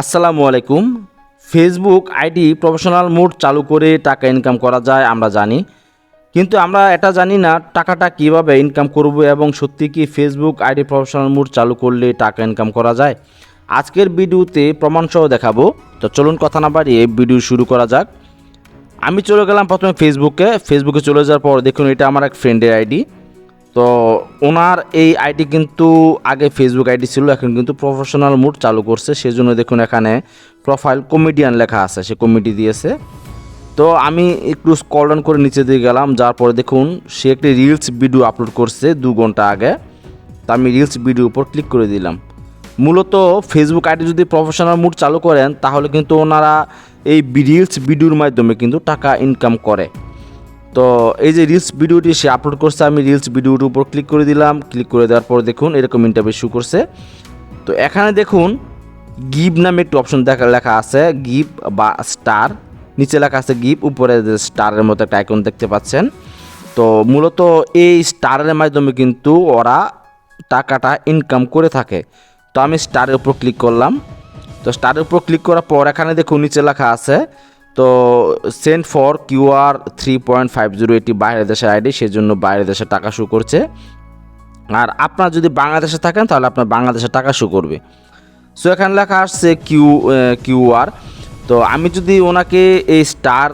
আসসালামু আলাইকুম। Facebook ID professional mode চালু করে টাকা ইনকাম করা যায় আমরা জানি, কিন্তু আমরা এটা জানি না টাকাটা কিভাবে ইনকাম করব এবং সত্যি কি ফেসবুক আইডি প্রফেশনাল মোড চালু করলে টাকা ইনকাম করা যায়। আজকের ভিডিওতে প্রমাণসহ দেখাবো। তো চলুন কথা না বাড়িয়ে ভিডিও শুরু করা যাক। আমি চলে গেলাম প্রথমে ফেসবুকে চলে যাওয়ার পর দেখুন এটা আমার এক ফ্রেন্ডের আইডি। তো ওনার এই আইডি কিন্তু আগে ফেসবুক আইডি ছিল, এখন কিন্তু প্রফেশনাল মোড চালু করছে, সেজন্য দেখুন এখানে প্রোফাইল কমেডিয়ান লেখা আছে, সে কমেডি দিয়েছে। তো আমি একটু স্ক্রল ডাউন করে নিচে দিয়ে গেলাম, যার পরে দেখুন সে একটি রিলস ভিডিও আপলোড করছে 2 ঘন্টা আগে। তো আমি রিলস ভিডিও উপর ক্লিক করে দিলাম। মূলত ফেসবুক আইডি যদি প্রফেশনাল মোড চালু করেন তাহলে কিন্তু ওনারা এই রিলস ভিডিওর মাধ্যমে কিন্তু টাকা ইনকাম করে। তো এই যে রিলস ভিডিওটি সে আপলোড করছে, আমি রিলস ভিডিওর উপর ক্লিক করে দিলাম। ক্লিক করে দেওয়ার পর দেখুন এরকম ইন্টারভিউ শো করছে। তো এখানে দেখুন গিভ নামে একটি অপশন লেখা আছে, গিভ বা স্টার, নিচে লেখা আছে গিভ, উপরে স্টারের মতো একটা আইকন দেখতে পাচ্ছেন। তো মূলত এই স্টারের মাধ্যমে কিন্তু ওরা টাকাটা ইনকাম করে থাকে। তো আমি স্টারের উপর ক্লিক করলাম। তো স্টারের উপর ক্লিক করার পর এখানে দেখুন নিচে লেখা আছে, তো সেন্ড ফর কিউআর 3.50, এটি বাইরের দেশের আইডি, সেজন্য বাইরের দেশে টাকা শো করছে। আর আপনার যদি বাংলাদেশে থাকেন তাহলে আপনার বাংলাদেশে টাকা শো করবে। সো এখানে লেখা আসছে কিউআর। তো আমি যদি ওনাকে এই স্টার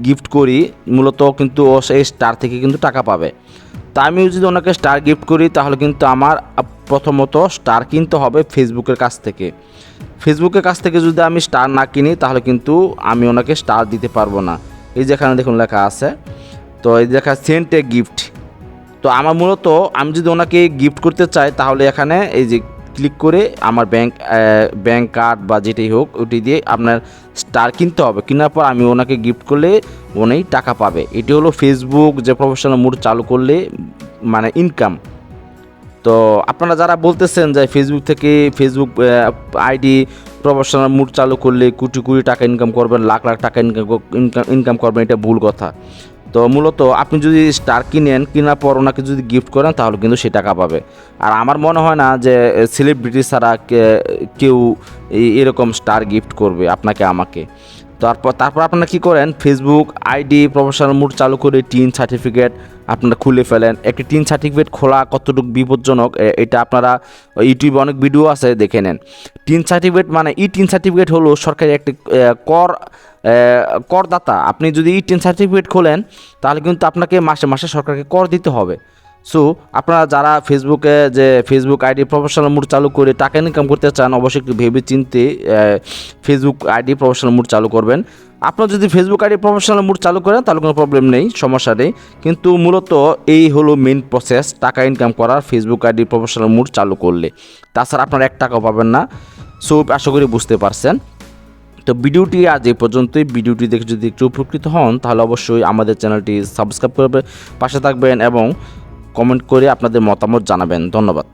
গিফট করি, মূলত কিন্তু ও সেই স্টার থেকে কিন্তু টাকা পাবে। তা আমি যদি ওনাকে স্টার গিফট করি তাহলে কিন্তু আমার প্রথমত স্টার কিনতে হবে ফেসবুকের কাছ থেকে। ফেসবুকের কাছ থেকে যদি আমি স্টার না কিনি তাহলে কিন্তু আমি ওনাকে স্টার দিতে পারবো না। এই যেখানে দেখুন লেখা আছে, তো এই দেখা সেন্ট এ গিফট। তো আমার মূলত আমি যদি ওনাকে গিফট করতে চাই তাহলে এখানে এই যে ক্লিক করে আমার ব্যাংক কার্ড বা যেটাই হোক ওটি দিয়ে আপনার স্টার কিনতে হবে। কেনার পর আমি ওনাকে গিফট করলে উনি টাকা পাবে। এটি হলো ফেসবুক যে প্রফেশনাল মোড চালু করলে মানে ইনকাম। তো আপনারা যারা বলতেছেন যে ফেসবুক আইডি প্রফেশনাল মোড চালু করলে কোটি কোটি টাকা ইনকাম করবেন, লাখ লাখ টাকা ইনকাম করবেন, এটা ভুল কথা। তো মূলত আপনি যদি স্টার কেনার পর ওনাকে যদি গিফট করেন তাহলে কিন্তু সে টাকা পাবে। আর আমার মনে হয় না যে সেলিব্রিটি ছাড়া কেউ এরকম স্টার গিফট করবে আপনাকে আমাকে। তারপর আপনারা কী করেন, ফেসবুক আইডি প্রফেশনাল মোড চালু করে টিন সার্টিফিকেট আপনারা খুলে ফেলেন। একটি টিন সার্টিফিকেট খোলা কতটুকু বিপজ্জনক এটা আপনারা ইউটিউবে অনেক ভিডিও আছে, দেখে নেন। টিন সার্টিফিকেট মানে টিন সার্টিফিকেট হলো সরকারি একটি করদাতা। আপনি যদি টিন সার্টিফিকেট খোলেন তাহলে কিন্তু আপনাকে মাসে মাসে সরকারকে কর দিতে হবে। সো আপনারা যারা ফেসবুক আইডি প্রফেশনাল মোড চালু করে টাকা ইনকাম করতে চান অবশ্যই একটু ভেবে চিনতে ফেসবুক আইডি প্রফেশনাল মোড চালু করবেন। আপনার যদি ফেসবুক আইডি প্রফেশনাল মোড চালু করেন তাহলে কোনো প্রবলেম নেই, সমস্যা নেই। কিন্তু মূলত এই হলো মেন প্রসেস টাকা ইনকাম করার ফেসবুক আইডি প্রফেশনাল মোড চালু করলে। তাছাড়া আপনারা 1 টাকাও পাবেন না। সো আশা করি বুঝতে পারছেন। তো ভিডিওটি আজ এই পর্যন্তই। ভিডিওটি দেখে যদি একটু উপকৃত হন তাহলে অবশ্যই আমাদের চ্যানেলটি সাবস্ক্রাইব করে পাশে থাকবেন এবং কমেন্ট করে আপনাদের মতামত জানাবেন। ধন্যবাদ।